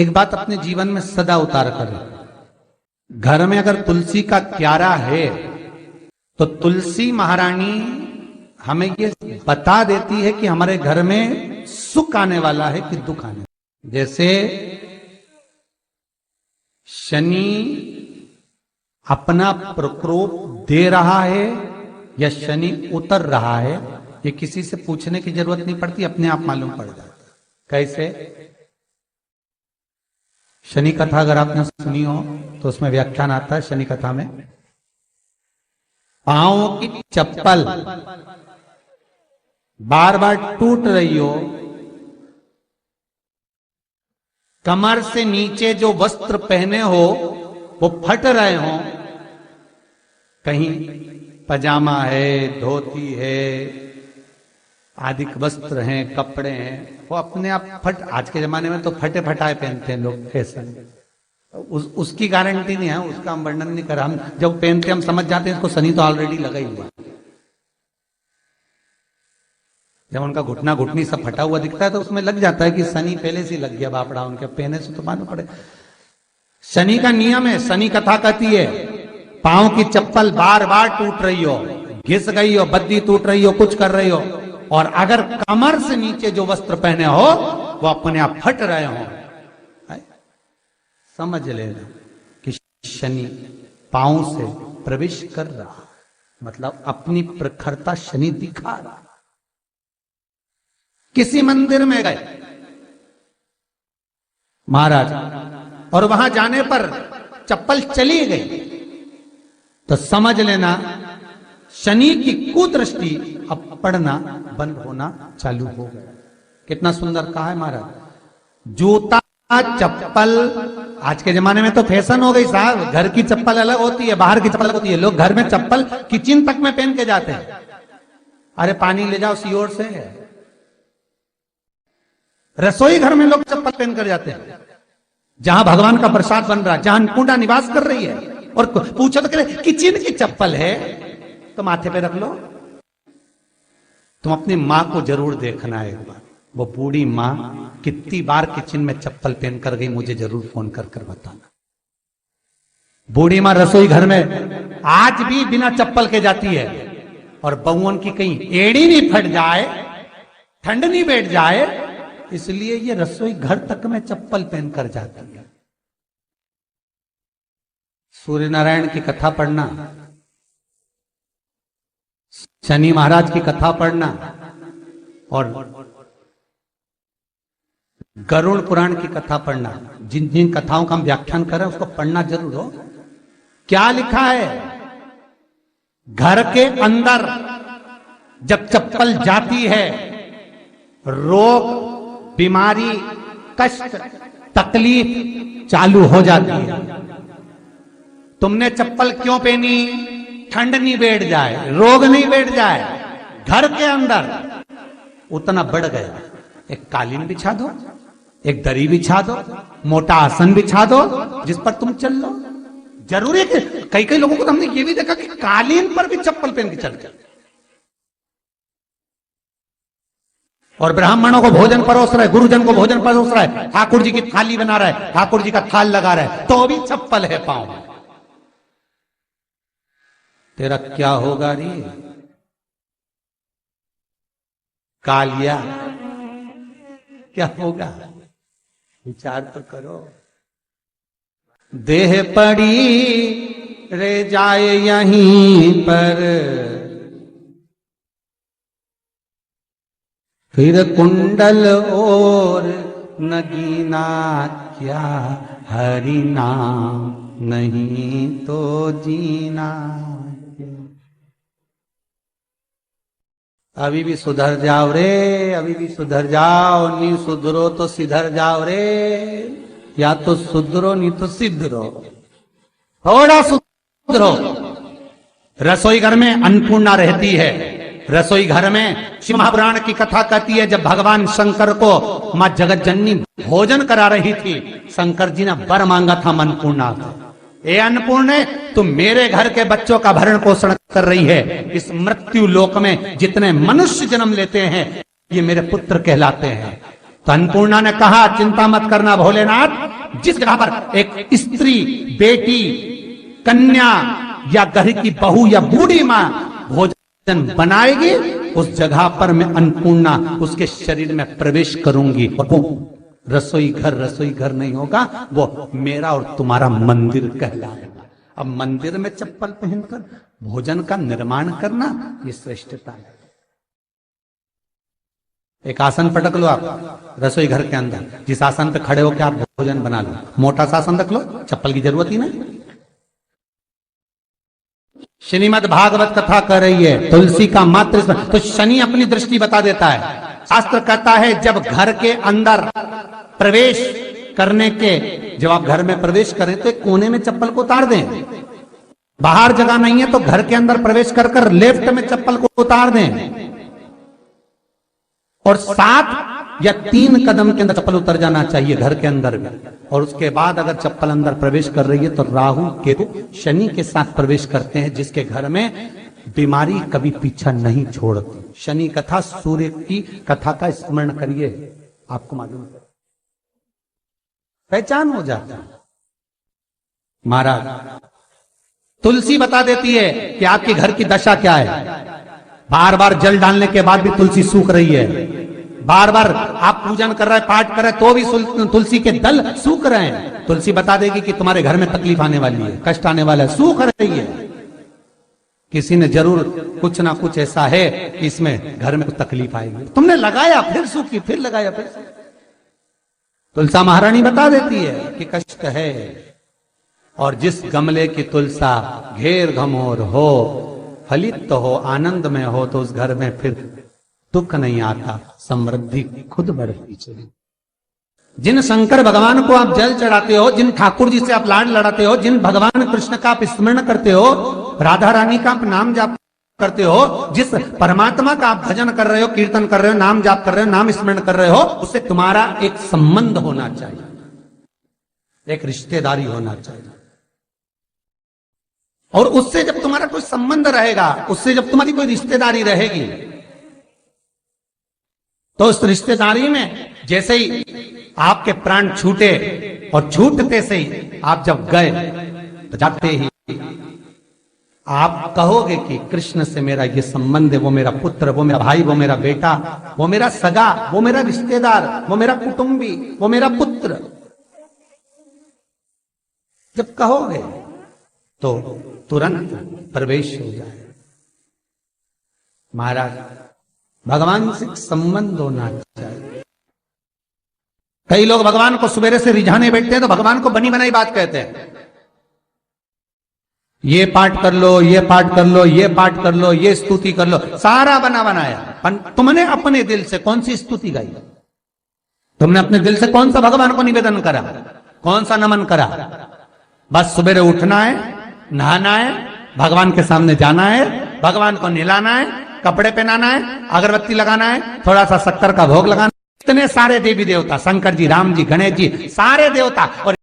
एक बात अपने जीवन में सदा उतार कर, घर में अगर तुलसी का क्यारा है तो तुलसी महारानी हमें ये बता देती है कि हमारे घर में सुख आने वाला है कि दुख आने वाला। जैसे शनि अपना प्रकोप दे रहा है या शनि उतर रहा है, ये किसी से पूछने की जरूरत नहीं पड़ती, अपने आप मालूम पड़ जाता। कैसे? शनि कथा अगर आपने सुनी हो तो उसमें व्याख्यान आता है शनि कथा में, पांव की चप्पल बार बार टूट रही हो, कमर से नीचे जो वस्त्र पहने हो वो फट रहे हो, कहीं पजामा है, धोती है, आदि वस्त्र हैं, कपड़े हैं, वो अपने आप फट, आज के जमाने में तो फटे फटाए पहनते हैं लोग, फैशन। उसकी गारंटी नहीं है, उसका हम वर्णन नहीं कर रहा। हम जब पहनते हम समझ जाते हैं इसको शनि तो ऑलरेडी लगा ही हुआ। जब उनका घुटना घुटनी सब फटा हुआ दिखता है तो उसमें लग जाता है कि शनि पहले से लग गया बापड़ा, उनके पहने से तो मालूम पड़े। शनि का नियम है, शनि कथा कहती है पांव की चप्पल बार बार टूट रही हो, घिस गई हो, बद्दी टूट रही हो, कुछ कर रही हो, और अगर कमर से नीचे जो वस्त्र पहने हो वो अपने आप फट रहे हो, समझ लेना कि शनि पांव से प्रवेश कर रहा, मतलब अपनी प्रखरता शनि दिखा रहा। किसी मंदिर में गए महाराज और वहां जाने पर चप्पल चली गई तो समझ लेना शनि की कुदृष्टि अब पड़ना बंद होना चालू हो गया। कितना सुंदर कहा है महाराज। जूता चप्पल आज के जमाने में तो फैशन हो गई साहब, घर की चप्पल अलग होती है, बाहर की चप्पल अलग होती है। लोग घर में चप्पल किचन तक में पहन के जाते हैं। अरे पानी ले जाओ सियोर से, रसोई घर में लोग चप्पल पहन कर जाते हैं, जहां भगवान का प्रसाद बन रहा है, जहां अन्नपूर्णा निवास कर रही है, और पूछो तो कह किचन की चप्पल है तो माथे पे रख लो। तुम अपनी मां को जरूर देखना है एक बार, वो बूढ़ी मां कितनी बार किचन में चप्पल पहन कर गई, मुझे जरूर फोन कर कर बताना। बूढ़ी मां रसोई घर में आज भी बिना चप्पल के जाती है, और बहुओं की कहीं एड़ी नहीं फट जाए, ठंड नहीं बैठ जाए, इसलिए ये रसोई घर तक में चप्पल पहन कर जाती है। सूर्य नारायण की कथा पढ़ना, शनि महाराज की कथा पढ़ना, और गरुड़ पुराण की कथा पढ़ना, जिन जिन कथाओं का हम व्याख्यान कर रहे हैं उसको पढ़ना जरूर हो। क्या लिखा है? घर के अंदर जब चप्पल जाती है, रोग, बीमारी, कष्ट, तकलीफ चालू हो जाती है। तुमने चप्पल क्यों पहनी? ठंड नहीं बैठ जाए, रोग नहीं बैठ जाए। घर के अंदर उतना बढ़ गया, एक कालीन बिछा दो, एक दरी बिछा दो, मोटा आसन बिछा दो, जिस पर तुम चल लो। जरूरी है कि कई कई लोगों को तो हमने ये भी देखा कि कालीन पर भी चप्पल पहन के चलते, और ब्राह्मणों को भोजन परोस रहा है, गुरुजन को भोजन परोस रहा है, ठाकुर जी की थाली बना रहा है, ठाकुर जी का थाल लगा रहा है, तो भी चप्पल है पांव में। तेरा क्या होगा रे कालिया, क्या होगा? विचार तो करो। देह पड़ी रे जाए यहीं पर, फिर कुंडल और नगीना, क्या हरि नाम नहीं तो जीना। अभी भी सुधर जाओ रे, अभी भी सुधर जाओ, नहीं सुधरो तो सिधर जाओ रे, या तो सुधरो नहीं तो सिद्धरो, थोड़ा सुधरो। रसोई घर में अन्नपूर्णा रहती है, रसोई घर में शिव महापुराण की कथा कहती है जब भगवान शंकर को मां जगत जननी भोजन करा रही थी, शंकर जी ने वर मांगा था अन्नपूर्णा से, ए अन्नपूर्णे तुम मेरे घर के बच्चों का भरण पोषण कर रही है, इस मृत्यु लोक में जितने मनुष्य जन्म लेते हैं ये मेरे पुत्र कहलाते हैं। तो अन्नपूर्णा ने कहा चिंता मत करना भोलेनाथ, जिस जगह पर एक स्त्री, बेटी, कन्या या घर की बहू या बूढ़ी मां भोजन बनाएगी, उस जगह पर मैं अन्नपूर्णा उसके शरीर में प्रवेश करूंगी। और वो रसोई घर नहीं होगा, वो मेरा और तुम्हारा मंदिर कहलाएगा। अब मंदिर में चप्पल पहनकर भोजन का निर्माण करना, ये श्रेष्ठता है। एक आसन पटक लो आप रसोई घर के अंदर, जिस आसन पे खड़े होकर आप भोजन बना लो, मोटा सा आसन रख लो, चप्पल की जरूरत ही नहीं। श्रीमद् भागवत कथा कर रही है, तुलसी का मात्र तो शनि अपनी दृष्टि बता देता है। शास्त्र कहता है जब घर के अंदर प्रवेश करने के, जब आप घर में प्रवेश करें तो एक कोने में चप्पल को उतार दें। बाहर जगह नहीं है तो घर के अंदर प्रवेश कर लेफ्ट में चप्पल को उतार दें, और 7 या 3 कदम के अंदर चप्पल उतर जाना चाहिए घर के अंदर में। और उसके बाद अगर चप्पल अंदर प्रवेश कर रही है तो राहु केतु शनि के साथ प्रवेश करते हैं, जिसके घर में बीमारी कभी पीछा नहीं छोड़ती। शनि कथा, सूर्य की कथा का स्मरण करिए, आपको मालूम है, पहचान हो जाता है। महाराज तुलसी बता देती है कि आपके घर की दशा क्या है। बार बार जल डालने के बाद भी तुलसी सूख रही है, बार बार आप पूजन कर रहे हैं, पाठ कर रहे हैं, तो भी तुलसी के दल सूख रहे हैं। तुलसी बता देगी कि तुम्हारे घर में तकलीफ आने वाली है, कष्ट आने वाला है, सूख रही है। किसी ने जरूर कुछ ना कुछ ऐसा है कि इसमें घर में कुछ तकलीफ आएगी, तुमने लगाया फिर सूखी, फिर लगाया फिर। तुलसा महारानी बता देती है कि कष्ट है। और जिस गमले की तुलसा घेर घमोर हो, फलित तो हो, आनंद में हो, तो उस घर में फिर दुख नहीं आता, समृद्धि खुद बढ़ती चली। जिन शंकर भगवान को आप जल चढ़ाते हो, जिन ठाकुर जी से आप लाड लड़ाते हो, जिन भगवान कृष्ण का आप स्मरण करते हो, राधा रानी का आप नाम जाप करते हो, जिस परमात्मा का आप भजन कर रहे हो, कीर्तन कर रहे हो, नाम जाप कर रहे हो, नाम स्मरण कर रहे हो, उससे तुम्हारा एक संबंध होना चाहिए, एक रिश्तेदारी होना चाहिए। और उससे जब तुम्हारा कोई संबंध रहेगा, उससे जब तुम्हारी कोई रिश्तेदारी रहेगी, तो उस रिश्तेदारी में जैसे ही आपके प्राण छूटे, और छूटते से ही आप जब गए, तो जाते ही आप कहोगे कि कृष्ण से मेरा ये संबंध है, वो मेरा पुत्र, वो मेरा भाई, वो मेरा बेटा, वो मेरा सगा, वो मेरा रिश्तेदार, वो मेरा कुटुंबी, वो मेरा पुत्र। जब कहोगे तो तुरंत प्रवेश हो जाए। महाराज भगवान से संबंध होना चाहिए। कई लोग भगवान को सवेरे से रिझाने बैठते हैं तो भगवान को बनी बनाई बात कहते हैं, ये पाठ कर लो, ये पाठ कर लो, ये पाठ कर लो, ये स्तुति कर लो, सारा बना बनाया। तुमने अपने दिल से कौन सी स्तुति गाई? तुमने अपने दिल से कौन सा भगवान को निवेदन करा, कौन सा नमन करा? बस सवेरे उठना है, नहाना है, भगवान के सामने जाना है, भगवान को नहलाना है, कपड़े पहनाना है, अगरबत्ती लगाना है, थोड़ा सा शक्कर का भोग लगाना है। इतने सारे देवी देवता, शंकर जी, राम जी, गणेश जी, सारे देवता, और